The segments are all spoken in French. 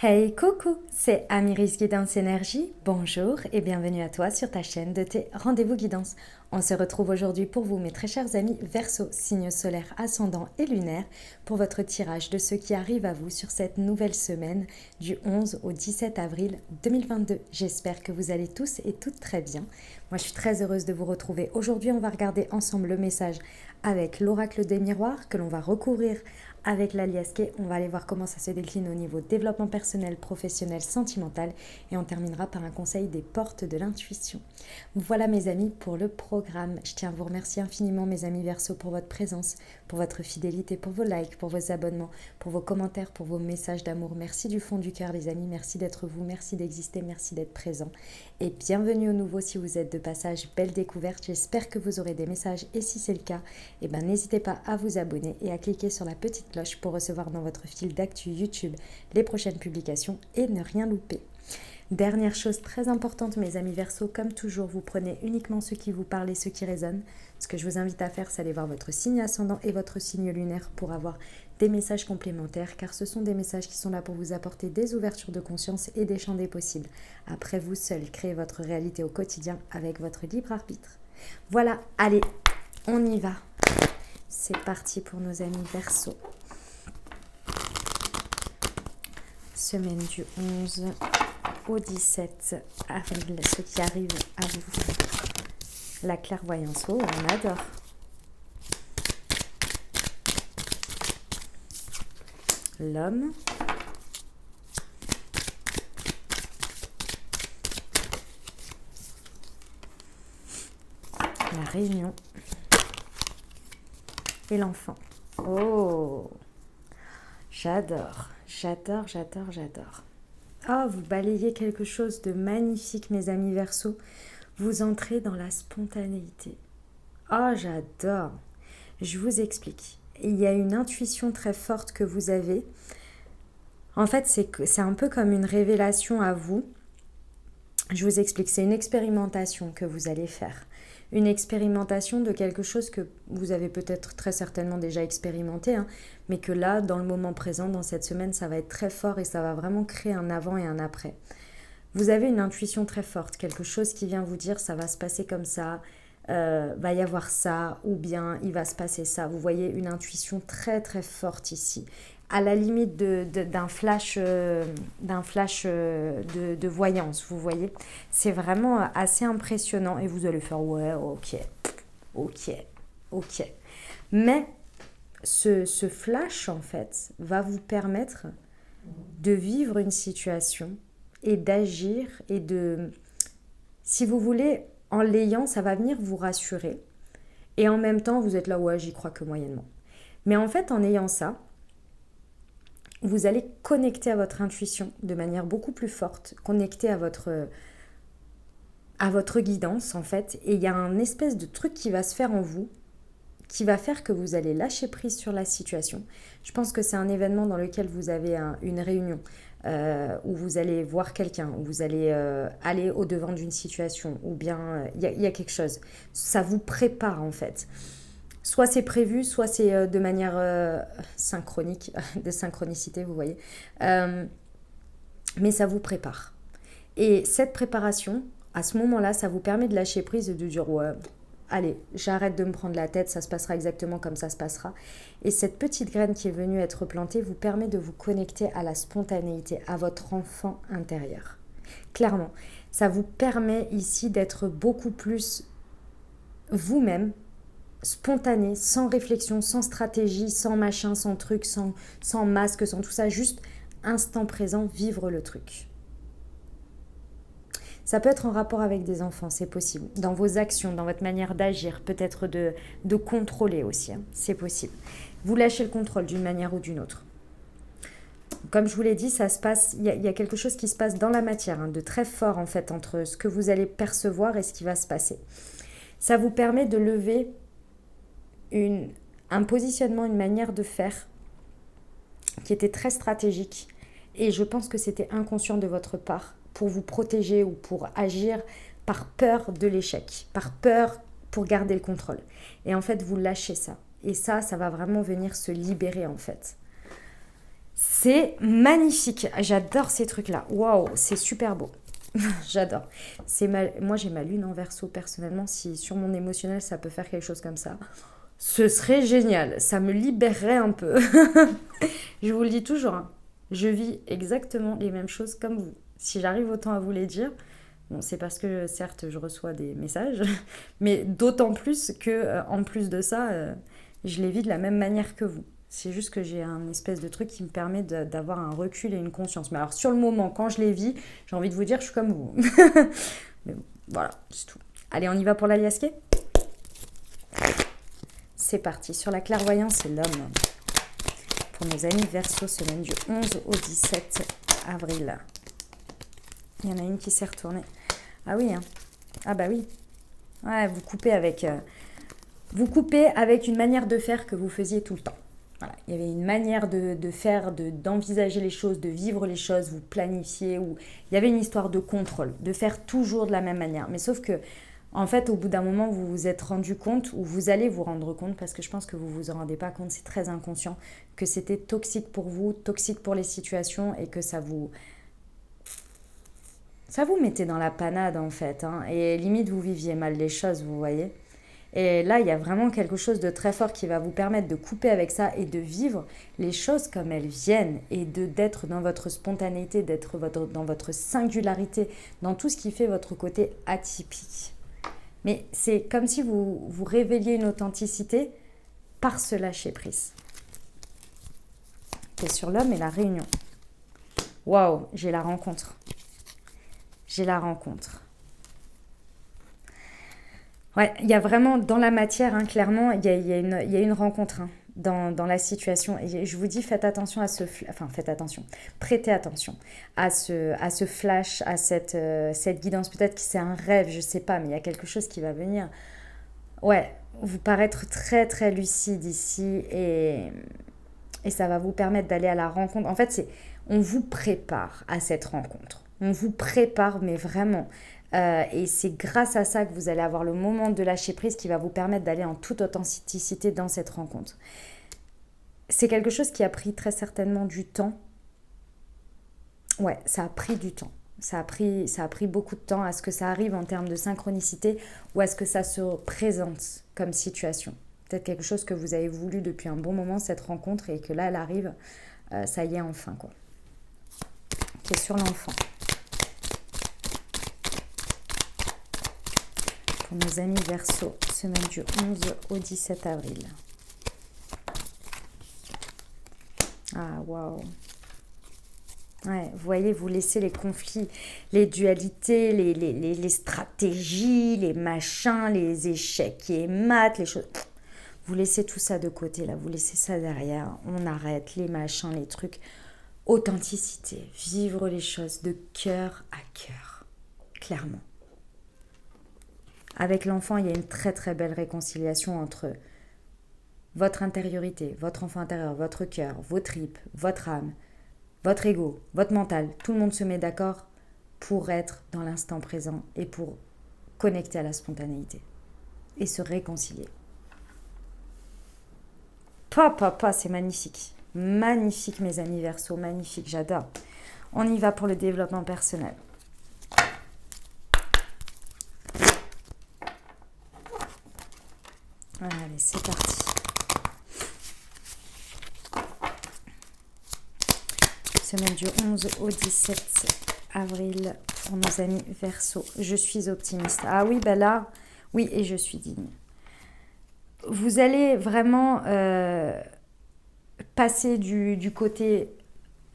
Hey coucou, c'est Amiris Guidance Énergie. Bonjour et bienvenue à toi sur ta chaîne de tes rendez-vous guidance. On se retrouve aujourd'hui pour vous, mes très chers amis Verseau, signe solaire ascendant et lunaire, pour votre tirage de ce qui arrive à vous sur cette nouvelle semaine du 11 au 17 avril 2022. J'espère que vous allez tous et toutes très bien. Moi, je suis très heureuse de vous retrouver. Aujourd'hui, on va regarder ensemble le message avec l'oracle des miroirs que l'on va recouvrir avec l'alias Key. On va aller voir comment ça se décline au niveau développement personnel, professionnel, sentimental et on terminera par un conseil des portes de l'intuition. Voilà mes amis pour le programme. Je tiens à vous remercier infiniment mes amis Verseau pour votre présence, pour votre fidélité, pour vos likes, pour vos abonnements, pour vos commentaires, pour vos messages d'amour. Merci du fond du cœur les amis, merci d'être vous, merci d'exister, merci d'être présent. Et bienvenue au nouveau si vous êtes de passage, belle découverte. J'espère que vous aurez des messages et si c'est le cas, n'hésitez pas à vous abonner et à cliquer sur la petite cloche pour recevoir dans votre fil d'actu YouTube les prochaines publications et ne rien louper. Dernière chose très importante mes amis Verseau, comme toujours, vous prenez uniquement ce qui vous parle et ce qui résonne. Ce que je vous invite à faire, c'est aller voir votre signe ascendant et votre signe lunaire pour avoir des messages complémentaires, car ce sont des messages qui sont là pour vous apporter des ouvertures de conscience et des champs des possibles. Après, vous seul créez votre réalité au quotidien avec votre libre arbitre. Voilà, allez, on y va. C'est parti pour nos amis Verseau. Semaine du 11 au 17 avril, ce qui arrive à vous. La clairvoyance, oh, on adore. L'homme. La réunion. Et l'enfant. Oh, j'adore, j'adore, j'adore, j'adore. Oh, vous balayez quelque chose de magnifique, mes amis Verseau. Vous entrez dans la spontanéité. Oh, j'adore. Je vous explique. Il y a une intuition très forte que vous avez. En fait, c'est un peu comme une révélation à vous. Je vous explique. C'est une expérimentation que vous allez faire. Une expérimentation de quelque chose que vous avez peut-être très certainement déjà expérimenté, mais que là, dans le moment présent, dans cette semaine, ça va être très fort et ça va vraiment créer un avant et un après. Vous avez une intuition très forte, quelque chose qui vient vous dire ça va se passer comme ça, va y avoir ça, ou bien il va se passer ça. Vous voyez une intuition très très forte ici, à la limite d'un flash, de voyance, vous voyez. C'est vraiment assez impressionnant et vous allez faire ouais, ok. Mais ce flash, en fait, va vous permettre de vivre une situation et d'agir et de... Si vous voulez, en l'ayant, ça va venir vous rassurer. Et en même temps, vous êtes là, ouais, j'y crois que moyennement. Mais en fait, en ayant ça, vous allez connecter à votre intuition de manière beaucoup plus forte, connecter à votre guidance, en fait. Et il y a un espèce de truc qui va se faire en vous, qui va faire que vous allez lâcher prise sur la situation. Je pense que c'est un événement dans lequel vous avez une réunion, où vous allez voir quelqu'un, où vous allez aller au-devant d'une situation, ou bien il y a quelque chose. Ça vous prépare en fait. Soit c'est prévu, soit c'est de manière synchronique, de synchronicité, vous voyez. Mais ça vous prépare. Et cette préparation, à ce moment-là, ça vous permet de lâcher prise et de dire ouais, allez, j'arrête de me prendre la tête, ça se passera exactement comme ça se passera. Et cette petite graine qui est venue être plantée vous permet de vous connecter à la spontanéité, à votre enfant intérieur. Clairement, ça vous permet ici d'être beaucoup plus vous-même, spontané, sans réflexion, sans stratégie, sans machin, sans truc, sans masque, sans tout ça, juste instant présent, vivre le truc. Ça peut être en rapport avec des enfants, c'est possible. Dans vos actions, dans votre manière d'agir, peut-être de contrôler aussi, c'est possible. Vous lâchez le contrôle d'une manière ou d'une autre. Comme je vous l'ai dit, ça se passe, il y a quelque chose qui se passe dans la matière, de très fort en fait, entre ce que vous allez percevoir et ce qui va se passer. Ça vous permet de lever un positionnement, une manière de faire qui était très stratégique. Et je pense que c'était inconscient de votre part, pour vous protéger ou pour agir par peur de l'échec, par peur pour garder le contrôle. Et en fait, vous lâchez ça. Et ça va vraiment venir se libérer en fait. C'est magnifique. J'adore ces trucs-là. Waouh, c'est super beau. J'adore. Moi, j'ai ma lune en verso personnellement. Si sur mon émotionnel, ça peut faire quelque chose comme ça, ce serait génial. Ça me libérerait un peu. Je vous le dis toujours, hein. Je vis exactement les mêmes choses comme vous. Si j'arrive autant à vous les dire, bon, c'est parce que certes, je reçois des messages, mais d'autant plus que, en plus de ça, je les vis de la même manière que vous. C'est juste que j'ai un espèce de truc qui me permet d'avoir un recul et une conscience. Mais alors, sur le moment, quand je les vis, j'ai envie de vous dire, je suis comme vous. Mais bon, voilà, c'est tout. Allez, on y va pour l'aliasqué. C'est parti. Sur la clairvoyance, c'est l'homme. Pour nos amis Verseau, semaine du 11 au 17 avril. Il y en a une qui s'est retournée. Ah oui, hein. Ah bah oui. Ouais, vous coupez avec une manière de faire que vous faisiez tout le temps. Voilà. Il y avait une manière de faire, d'envisager les choses, de vivre les choses, vous planifiez. Il y avait une histoire de contrôle, de faire toujours de la même manière. Mais sauf que, en fait, au bout d'un moment, vous vous êtes rendu compte, ou vous allez vous rendre compte, parce que je pense que vous ne vous en rendez pas compte, c'est très inconscient, que c'était toxique pour vous, toxique pour les situations, et que ça vous mettait dans la panade, en fait. Hein. Et limite, vous viviez mal les choses, vous voyez. Et là, il y a vraiment quelque chose de très fort qui va vous permettre de couper avec ça et de vivre les choses comme elles viennent et d'être dans votre spontanéité, d'être dans votre singularité, dans tout ce qui fait votre côté atypique. Mais c'est comme si vous révéliez une authenticité par ce lâcher-prise. C'est sur l'homme et la réunion. Waouh, j'ai la rencontre. J'ai la rencontre. Ouais, il y a vraiment dans la matière, hein, clairement, il y a une rencontre, hein, dans la situation. Et je vous dis, faites attention à faites attention, prêtez attention à ce flash, à cette guidance. Peut-être que c'est un rêve, je sais pas, mais il y a quelque chose qui va venir. Ouais, vous paraître très très lucide ici et ça va vous permettre d'aller à la rencontre. En fait, on vous prépare à cette rencontre. On vous prépare, mais vraiment. Et c'est grâce à ça que vous allez avoir le moment de lâcher prise qui va vous permettre d'aller en toute authenticité dans cette rencontre. C'est quelque chose qui a pris très certainement du temps. Ouais, ça a pris du temps. Ça a pris beaucoup de temps à ce que ça arrive en termes de synchronicité ou à ce que ça se présente comme situation. Peut-être quelque chose que vous avez voulu depuis un bon moment, cette rencontre, et que là, elle arrive, ça y est, enfin, quoi. Qui est sur l'enfant. Pour nos amis Verseau, semaine du 11 au 17 avril. Ah, waouh. Ouais, vous voyez, vous laissez les conflits, les dualités, les stratégies, les machins, les échecs et maths, les choses. Vous laissez tout ça de côté, là, vous laissez ça derrière. On arrête les machins, les trucs. Authenticité, vivre les choses de cœur à cœur, clairement. Avec l'enfant, il y a une très très belle réconciliation entre votre intériorité, votre enfant intérieur, votre cœur, vos tripes, votre âme, votre ego, votre mental. Tout le monde se met d'accord pour être dans l'instant présent et pour connecter à la spontanéité et se réconcilier. C'est magnifique. Magnifique, mes amis Verseau, magnifique, j'adore. On y va pour le développement personnel. Allez, c'est parti. Semaine du 11 au 17 avril pour nos amis Verseau. Je suis optimiste. Ah oui, ben là, oui, et je suis digne. Vous allez vraiment passer du côté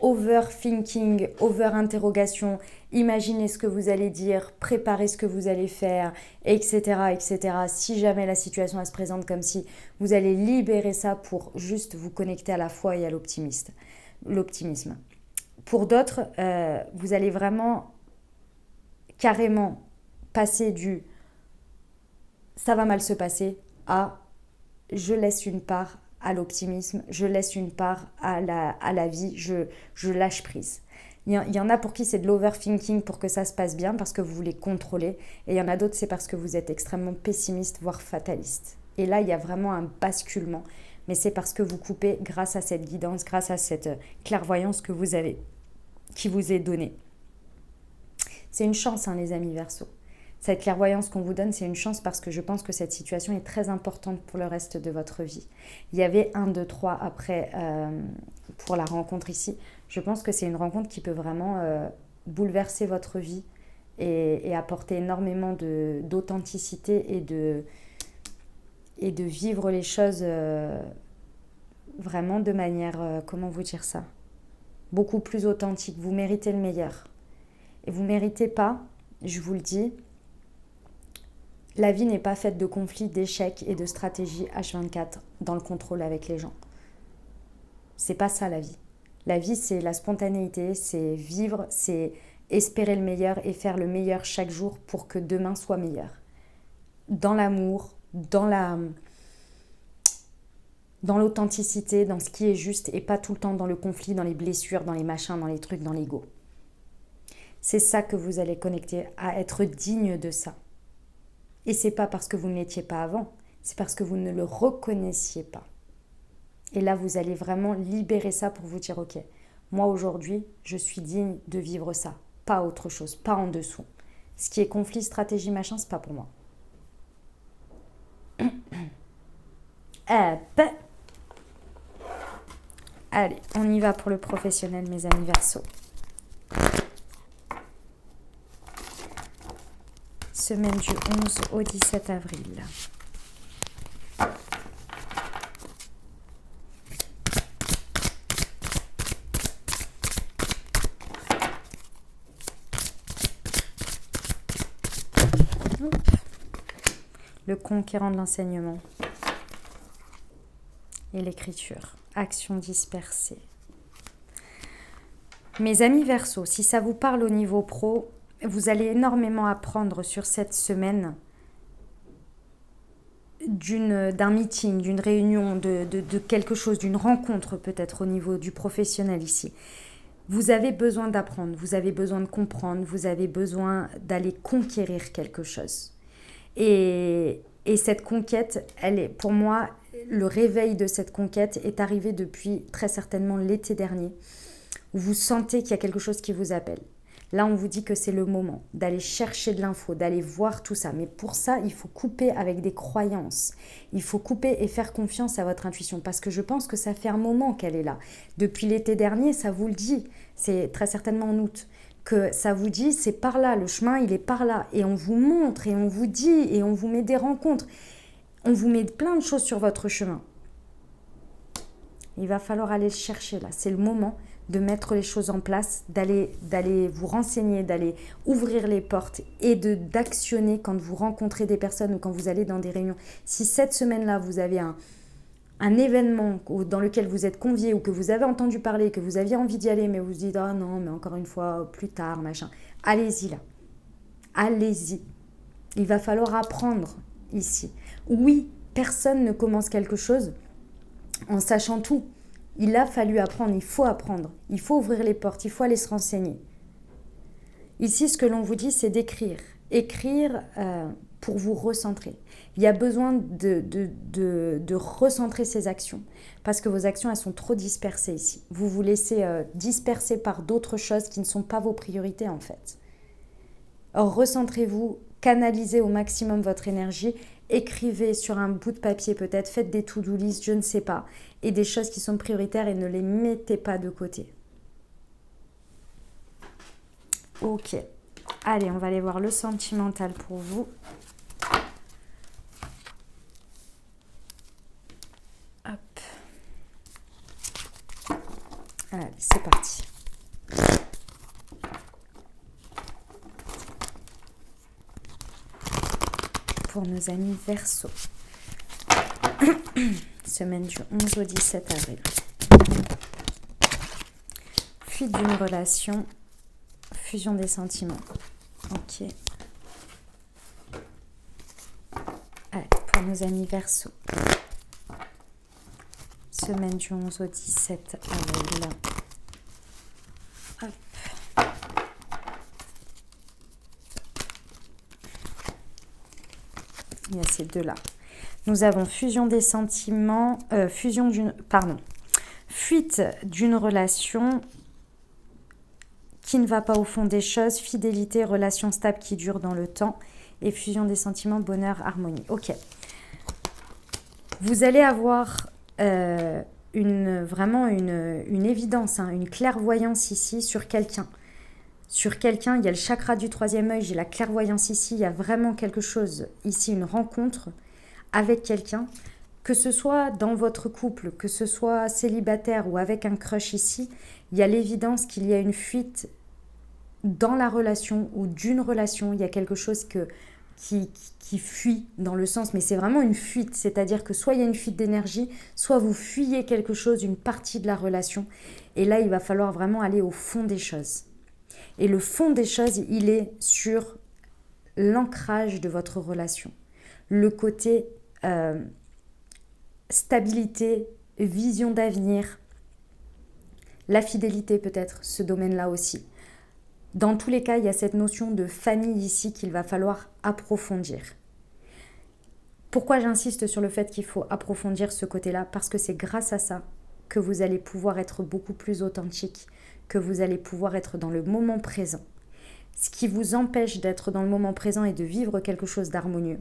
overthinking, over-interrogation, imaginez ce que vous allez dire, préparez ce que vous allez faire, etc., etc. Si jamais la situation elle se présente comme si, vous allez libérer ça pour juste vous connecter à la foi et à l'optimisme. Pour d'autres, vous allez vraiment carrément passer du « ça va mal se passer » à « je laisse une part à l'optimisme, je laisse une part à la vie, je lâche prise ». Il y en a pour qui c'est de l'overthinking pour que ça se passe bien parce que vous voulez contrôler. Et il y en a d'autres, c'est parce que vous êtes extrêmement pessimiste, voire fataliste. Et là, il y a vraiment un basculement. mais c'est parce que vous coupez grâce à cette guidance, grâce à cette clairvoyance que vous avez, qui vous est donnée. C'est une chance, hein, les amis Verseau. Cette clairvoyance qu'on vous donne, c'est une chance parce que je pense que cette situation est très importante pour le reste de votre vie. Il y avait 1, 2, 3 après pour la rencontre ici. Je pense que c'est une rencontre qui peut vraiment bouleverser votre vie et apporter énormément d'authenticité et de vivre les choses vraiment de manière, comment vous dire ça, beaucoup plus authentique. Vous méritez le meilleur. Et vous ne méritez pas, je vous le dis, la vie n'est pas faite de conflits, d'échecs et de stratégies H24 dans le contrôle avec les gens. C'est pas ça la vie. La vie, c'est la spontanéité, c'est vivre, c'est espérer le meilleur et faire le meilleur chaque jour pour que demain soit meilleur. Dans l'amour, dans l'authenticité, dans ce qui est juste et pas tout le temps dans le conflit, dans les blessures, dans les machins, dans les trucs, dans l'ego. C'est ça que vous allez connecter, à être digne de ça. Et c'est pas parce que vous ne l'étiez pas avant, c'est parce que vous ne le reconnaissiez pas. Et là, vous allez vraiment libérer ça pour vous dire, ok, moi aujourd'hui, je suis digne de vivre ça, pas autre chose, pas en dessous. Ce qui est conflit, stratégie, machin, c'est pas pour moi. Allez, on y va pour le professionnel, mes amis Verseau. Semaine du 11 au 17 avril. Le conquérant de l'enseignement et l'écriture. Action dispersée. Mes amis Verseau, si ça vous parle au niveau pro, vous allez énormément apprendre sur cette semaine d'un meeting, d'une réunion, de quelque chose, d'une rencontre peut-être au niveau du professionnel ici. Vous avez besoin d'apprendre, vous avez besoin de comprendre, vous avez besoin d'aller conquérir quelque chose. Et cette conquête, elle est, pour moi, le réveil de cette conquête est arrivé depuis très certainement l'été dernier, où vous sentez qu'il y a quelque chose qui vous appelle. Là, on vous dit que c'est le moment d'aller chercher de l'info, d'aller voir tout ça. Mais pour ça, il faut couper avec des croyances. Il faut couper et faire confiance à votre intuition. Parce que je pense que ça fait un moment qu'elle est là. Depuis l'été dernier, ça vous le dit. C'est très certainement en août. Que ça vous dit, c'est par là. Le chemin, il est par là. Et on vous montre et on vous dit et on vous met des rencontres. On vous met plein de choses sur votre chemin. Il va falloir aller le chercher là. C'est le moment de mettre les choses en place, d'aller vous renseigner, d'aller ouvrir les portes et d'actionner quand vous rencontrez des personnes ou quand vous allez dans des réunions. Si cette semaine-là, vous avez un événement dans lequel vous êtes convié ou que vous avez entendu parler, que vous aviez envie d'y aller, mais vous vous dites « Ah non, mais encore une fois, plus tard, machin », allez-y là. Allez-y. Il va falloir apprendre ici. Oui, personne ne commence quelque chose en sachant tout. Il a fallu apprendre, il faut apprendre, il faut ouvrir les portes, il faut aller se renseigner. Ici, ce que l'on vous dit, c'est d'écrire. Écrire pour vous recentrer. Il y a besoin de recentrer ses actions parce que vos actions, elles sont trop dispersées ici. Vous vous laissez disperser par d'autres choses qui ne sont pas vos priorités en fait. Or, recentrez-vous, canalisez au maximum votre énergie, écrivez sur un bout de papier peut-être, faites des to-do list, je ne sais pas, et des choses qui sont prioritaires et ne les mettez pas de côté. Ok, allez, on va aller voir le sentimental pour vous. Hop. Allez, c'est parti. Pour nos amis Verseau. Semaine du 11 au 17 avril. Fuite d'une relation, fusion des sentiments. Ok. Allez, pour nos amis Verseau. Semaine du 11 au 17 avril. Hop. Il y a ces deux-là. Nous avons fusion des sentiments, fuite d'une relation qui ne va pas au fond des choses, fidélité, relation stable qui dure dans le temps et fusion des sentiments, bonheur, harmonie. Ok. Vous allez avoir vraiment une évidence, hein, une clairvoyance ici sur quelqu'un. Sur quelqu'un, il y a le chakra du troisième œil, j'ai la clairvoyance ici, il y a vraiment quelque chose ici, une rencontre avec quelqu'un, que ce soit dans votre couple, que ce soit célibataire ou avec un crush ici, il y a l'évidence qu'il y a une fuite dans la relation ou d'une relation, il y a quelque chose qui fuit dans le sens, mais c'est vraiment une fuite, c'est-à-dire que soit il y a une fuite d'énergie, soit vous fuyez quelque chose, une partie de la relation, et là il va falloir vraiment aller au fond des choses. Et le fond des choses, il est sur l'ancrage de votre relation, le côté stabilité, vision d'avenir, la fidélité peut-être, ce domaine-là aussi. Dans tous les cas, il y a cette notion de famille ici qu'il va falloir approfondir. Pourquoi j'insiste sur le fait qu'il faut approfondir ce côté-là? Parce que c'est grâce à ça que vous allez pouvoir être beaucoup plus authentique, que vous allez pouvoir être dans le moment présent. Ce qui vous empêche d'être dans le moment présent et de vivre quelque chose d'harmonieux,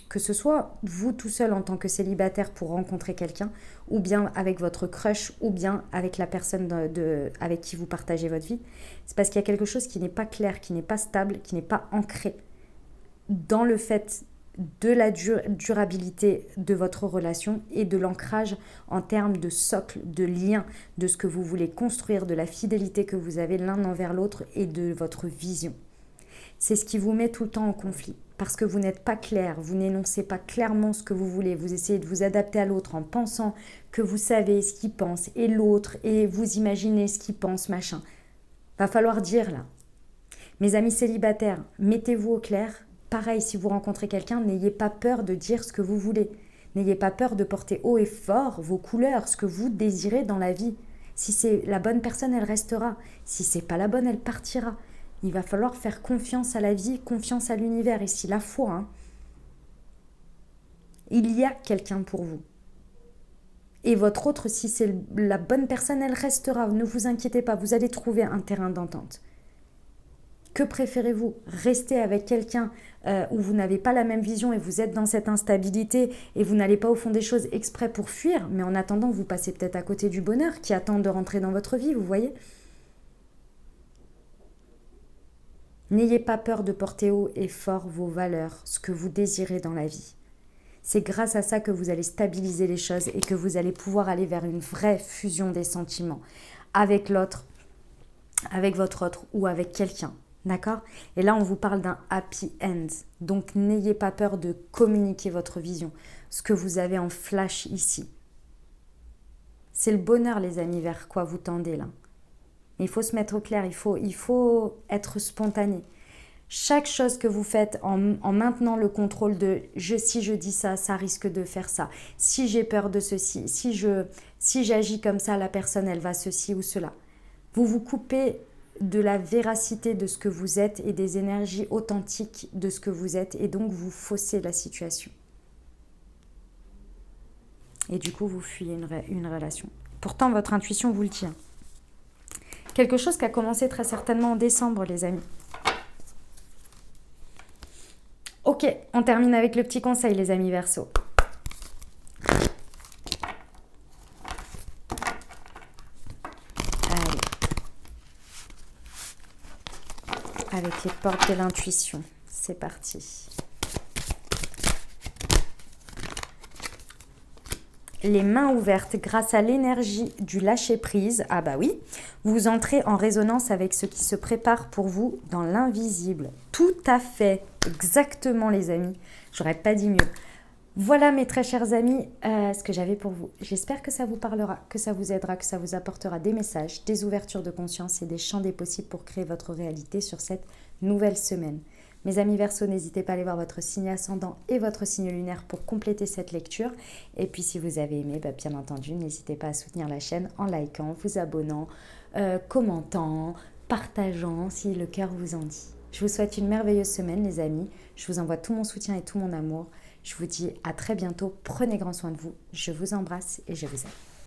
que ce soit vous tout seul en tant que célibataire pour rencontrer quelqu'un, ou bien avec votre crush, ou bien avec la personne avec qui vous partagez votre vie, c'est parce qu'il y a quelque chose qui n'est pas clair, qui n'est pas stable, qui n'est pas ancré dans le fait de la durabilité de votre relation et de l'ancrage en termes de socle, de lien, de ce que vous voulez construire, de la fidélité que vous avez l'un envers l'autre et de votre vision. C'est ce qui vous met tout le temps en conflit. Parce que vous n'êtes pas clair, vous n'énoncez pas clairement ce que vous voulez, vous essayez de vous adapter à l'autre en pensant que vous savez ce qu'il pense et l'autre, et vous imaginez ce qu'il pense, machin. Va falloir dire là. Mes amis célibataires, mettez-vous au clair. Pareil, si vous rencontrez quelqu'un, n'ayez pas peur de dire ce que vous voulez. N'ayez pas peur de porter haut et fort vos couleurs, ce que vous désirez dans la vie. Si c'est la bonne personne, elle restera. Si c'est pas la bonne, elle partira. Il va falloir faire confiance à la vie, confiance à l'univers. Ici, la foi. Hein. Il y a quelqu'un pour vous. Et votre autre, si c'est la bonne personne, elle restera. Ne vous inquiétez pas, vous allez trouver un terrain d'entente. Que préférez-vous? Rester avec quelqu'un où vous n'avez pas la même vision et vous êtes dans cette instabilité et vous n'allez pas au fond des choses exprès pour fuir, mais en attendant, vous passez peut-être à côté du bonheur qui attend de rentrer dans votre vie, vous voyez? N'ayez pas peur de porter haut et fort vos valeurs, ce que vous désirez dans la vie. C'est grâce à ça que vous allez stabiliser les choses et que vous allez pouvoir aller vers une vraie fusion des sentiments avec l'autre, avec votre autre ou avec quelqu'un. D'accord? Et là, on vous parle d'un happy end. Donc, n'ayez pas peur de communiquer votre vision, ce que vous avez en flash ici. C'est le bonheur, les amis, vers quoi vous tendez là. Mais il faut se mettre au clair, il faut être spontané. Chaque chose que vous faites en maintenant le contrôle de si je dis ça, ça risque de faire ça. Si j'ai peur de ceci, si j'agis comme ça, la personne, elle va ceci ou cela. Vous vous coupez de la véracité de ce que vous êtes et des énergies authentiques de ce que vous êtes et donc vous faussez la situation. Et du coup, vous fuyez une relation. Pourtant, votre intuition vous le tient. Quelque chose qui a commencé très certainement en décembre, les amis. Ok, on termine avec le petit conseil, les amis Verseau. Allez. Avec les portes de l'intuition. C'est parti. Les mains ouvertes grâce à l'énergie du lâcher-prise, ah bah oui, vous entrez en résonance avec ce qui se prépare pour vous dans l'invisible. Tout à fait, exactement les amis, j'aurais pas dit mieux. Voilà mes très chers amis, ce que j'avais pour vous. J'espère que ça vous parlera, que ça vous aidera, que ça vous apportera des messages, des ouvertures de conscience et des champs des possibles pour créer votre réalité sur cette nouvelle semaine. Mes amis Verseau, n'hésitez pas à aller voir votre signe ascendant et votre signe lunaire pour compléter cette lecture. Et puis si vous avez aimé, bien entendu, n'hésitez pas à soutenir la chaîne en likant, vous abonnant, commentant, partageant si le cœur vous en dit. Je vous souhaite une merveilleuse semaine les amis. Je vous envoie tout mon soutien et tout mon amour. Je vous dis à très bientôt, prenez grand soin de vous, je vous embrasse et je vous aime.